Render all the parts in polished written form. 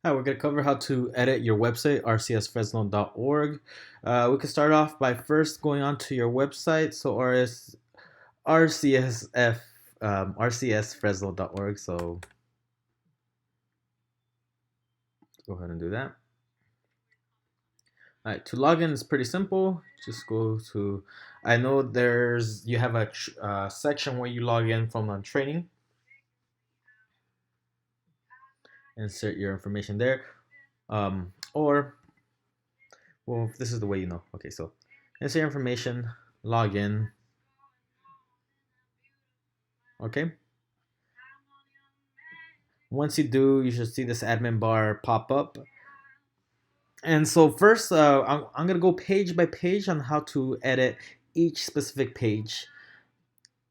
Hi, we're going to cover how to edit your website, rcsfresno.org. We can start off by first going onto your website, so RCSF, rcsfresno.org. So go ahead and do that. All right, to log in is pretty simple. Just go to, I know you have a section where you log in from training. Insert your information there. Or, well, this is the way you know. Okay, so insert your information, log in. Okay. Once you do, you should see this admin bar pop up. And so first, I'm going to go page by page on how to edit each specific page.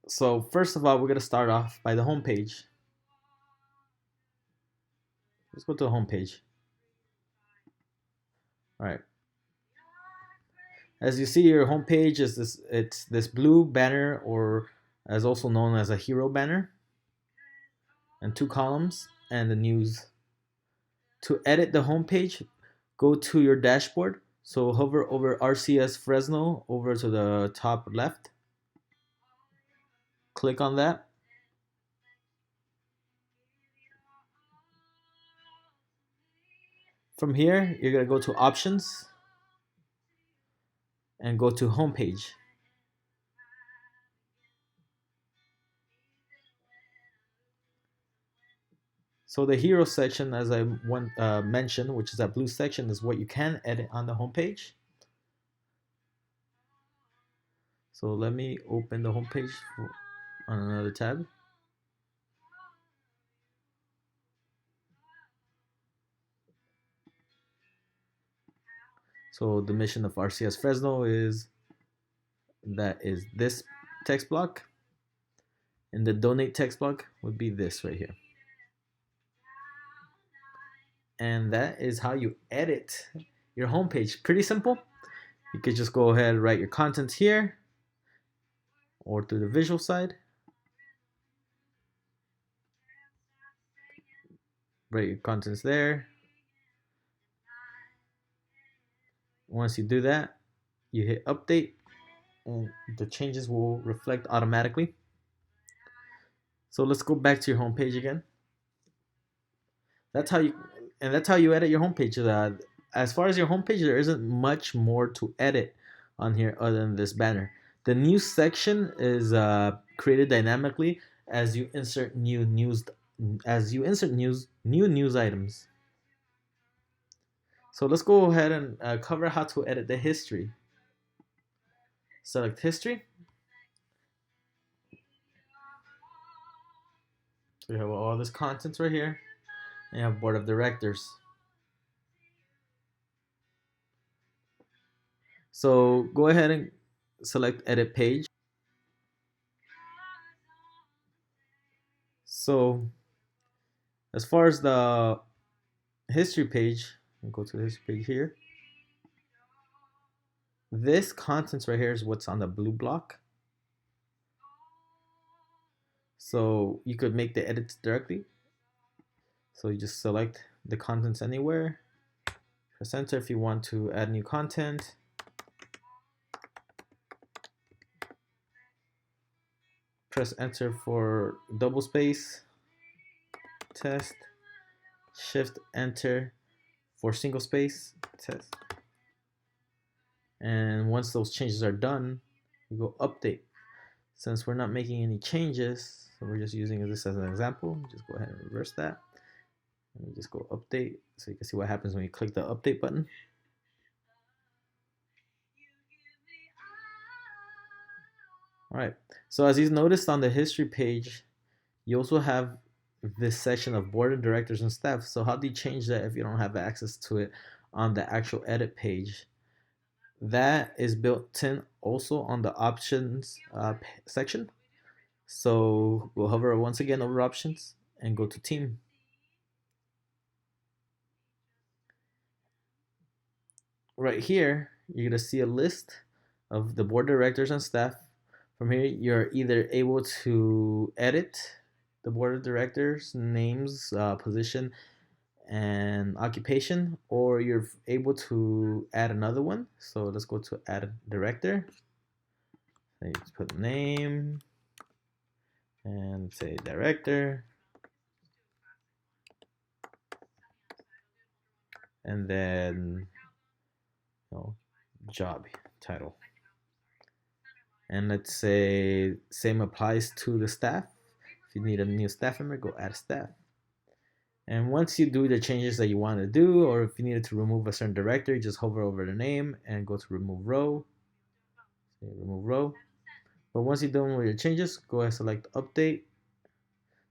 So first of all, we're going to start off by the home page. Let's go to the home page. All right. As you see, your home page is it's this blue banner, or as also known as a hero banner, and two columns and the news. To edit the home page, go to your dashboard. So hover over RCS Fresno over to the top left. Click on that. From here, you're going to go to options and go to home page. So the hero section, as I mentioned, which is that blue section, is what you can edit on the home page. So let me open the home page on another tab. So the mission of RCS Fresno is this text block, and the donate text block would be this right here. And that is how you edit your homepage. Pretty simple. You could just go ahead and write your contents here or through the visual side. Write your contents there. Once you do that, you hit update and the changes will reflect automatically. So let's go back to your homepage again. That's how you edit your homepage. As far as your homepage, there isn't much more to edit on here other than this banner. The news section is created dynamically as you insert new news items. So let's go ahead and cover how to edit the history. Select history. So you have all this contents right here. And you have board of directors. So go ahead and select edit page. So as far as the history page, I'll go to the history page here. This contents right here is what's on the blue block. So you could make the edits directly. So you just select the contents anywhere. Press enter if you want to add new content. Press enter for double space, test. Shift enter for single space, test. And once those changes are done, you go update. Since we're not making any changes, so we're just using this as an example, just go ahead and reverse that. And we just go update so you can see what happens when you click the update button. All right, so as you noticed on the history page, you also have this section of board of directors and staff. So how do you change that if you don't have access to it on the actual edit page? That is built in also on the options section. So we'll hover once again over options and go to team. Right here, you're gonna see a list of the board directors and staff. From here, you're either able to edit the board of directors, names, position, and occupation, or you're able to add another one. So let's go to add director. So you just put name and say director, and then job title. And let's say same applies to the staff. If you need a new staff member, go add staff. And once you do the changes that you want to do, or if you needed to remove a certain director, you just hover over the name and go to remove row. Say remove row. But once you're done with your changes, go ahead and select update.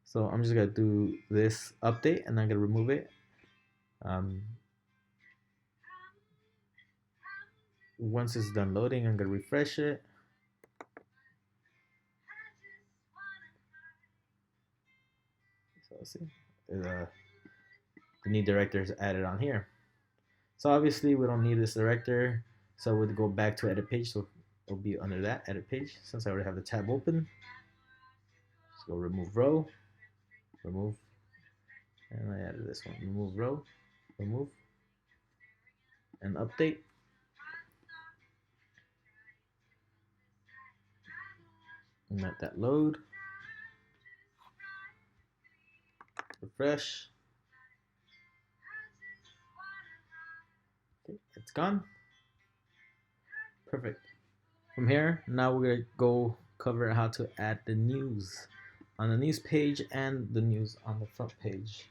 So I'm just gonna do this update and I'm gonna remove it. Once it's done loading, I'm gonna refresh it. So let's see, the new director is added on here. So obviously we don't need this director, so we'll go back to edit page. So it'll be under that edit page since I already have the tab open. Let's go remove row, remove, and I added this one. Remove row, remove, and update. And let that load. Refresh. Okay, it's gone. Perfect. From here, now we're gonna go cover how to add the news on the news page and the news on the front page.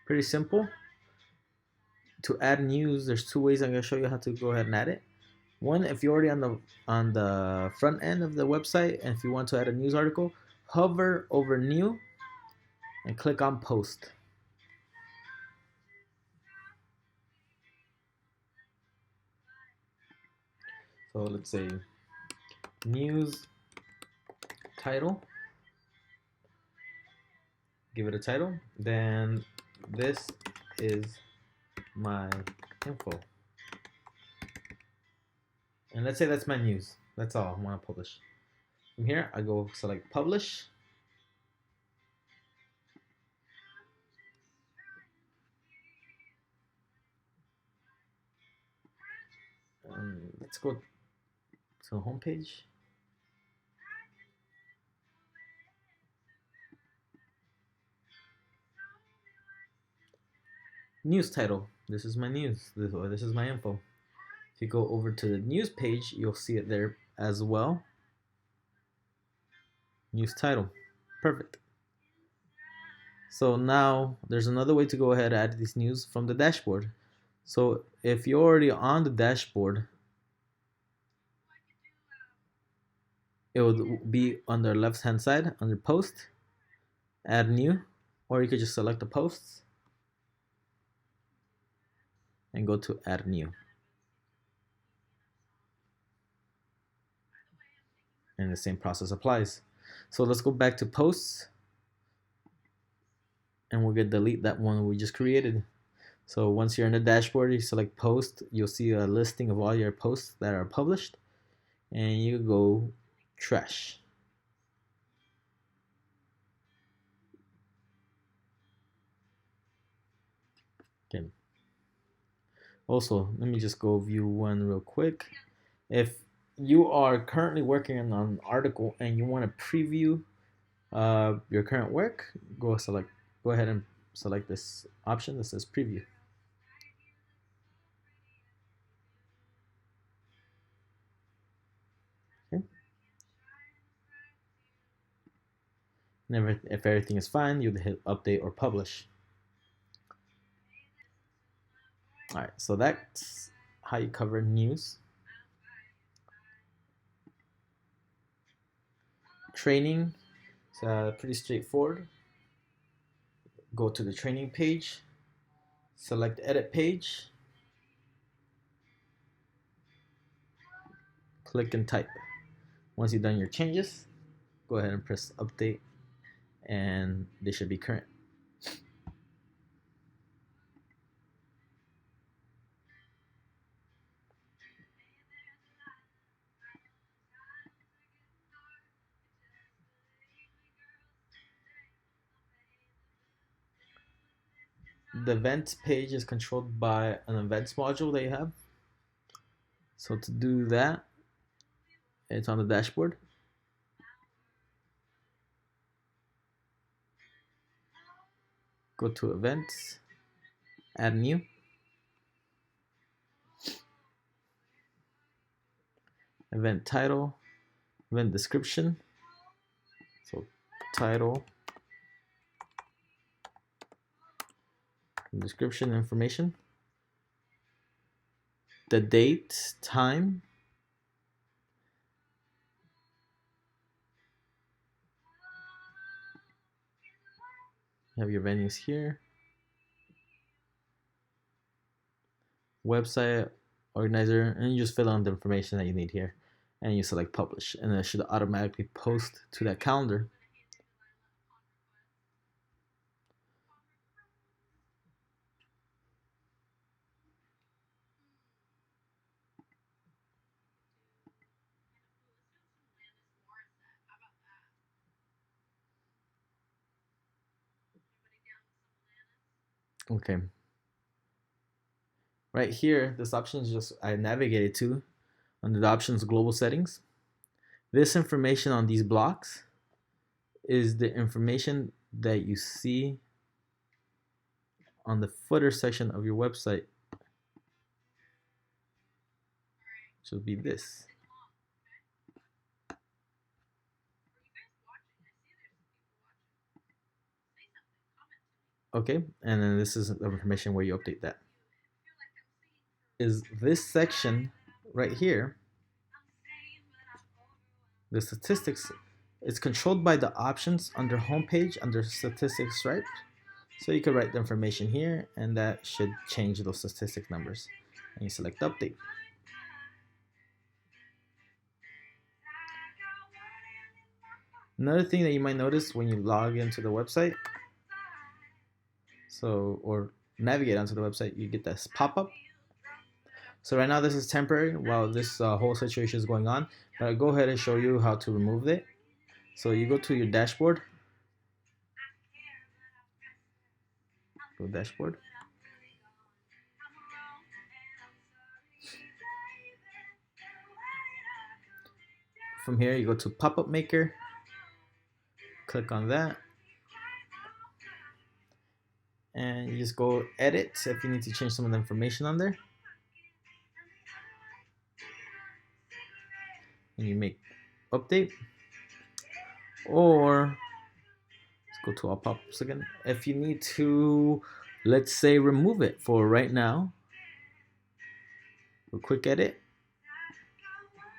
Pretty simple. To add news, there's two ways I'm gonna show you how to go ahead and add it. One, if you're already on the front end of the website and if you want to add a news article, hover over new and click on post. So let's say news title. Give it a title. Then this is my info. And let's say that's my news. That's all I want to publish. From here, I go select publish. Let's go to the home page. News title. This is my news. This is my info. If you go over to the news page, you'll see it there as well. News title. Perfect. So now there's another way to go ahead and add this news from the dashboard. So if you're already on the dashboard, it will be on the left hand side under post, add new, or you could just select the posts and go to add new. And the same process applies. So let's go back to posts and we're gonna delete that one we just created. So once you're in the dashboard, you select post, you'll see a listing of all your posts that are published and you go trash. Okay. Also, let me just go view one real quick. If you are currently working on an article and you want to preview your current work, go ahead and select this option that says preview. Okay. And if everything is fine, you hit update or publish. All right, so that's how you cover news. Training, it's pretty straightforward. Go to the training page, select edit page, click and type. Once you've done your changes, go ahead and press update and they should be current. the events page is controlled by an events module that you have. So to do that, it's on the dashboard. Go to events, add new. Event title, event description. So title, description information, the date, time, you have your venues here, website, organizer, and you just fill in the information that you need here, and you select publish, and it should automatically post to that calendar. Okay. Right here, this option is just I navigated to under the options global settings. This information on these blocks is the information that you see on the footer section of your website, which will be this. Okay, and then this is the information where you update that. Is this section right here, the statistics, it's controlled by the options under homepage under statistics stripe. So you can write the information here and that should change those statistic numbers. And you select update. Another thing that you might notice when you log into the website, or navigate onto the website, you get this pop-up. So right now this is temporary while this whole situation is going on, but I'll go ahead and show you how to remove it. So you go to your dashboard, dashboard. From here you go to pop-up maker, click on that, and you just go edit if you need to change some of the information on there. And you make update, or let's go to all pop-ups again. If you need to, let's say, remove it for right now, we'll quick edit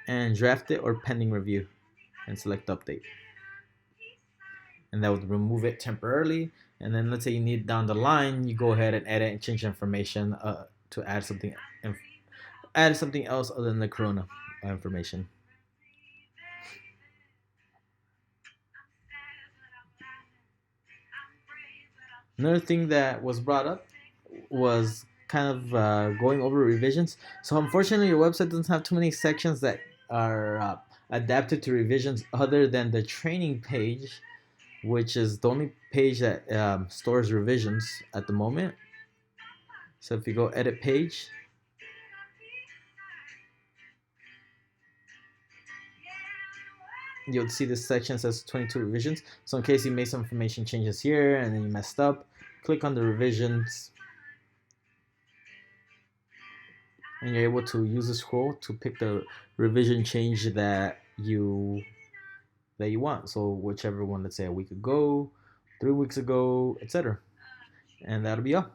and draft it or pending review and select update, and that would remove it temporarily. And then let's say you need down the line, you go ahead and edit and change information to add something else other than the corona information. Another thing that was brought up was kind of going over revisions. So unfortunately, your website doesn't have too many sections that are adapted to revisions other than the training page, which is the only page that stores revisions at the moment. So if you go edit page, you'll see this section says 22 revisions. So in case you made some information changes here and then you messed up, click on the revisions and you're able to use the scroll to pick the revision change that you want. So whichever one, let's say a week ago, 3 weeks ago, etc. And that'll be all.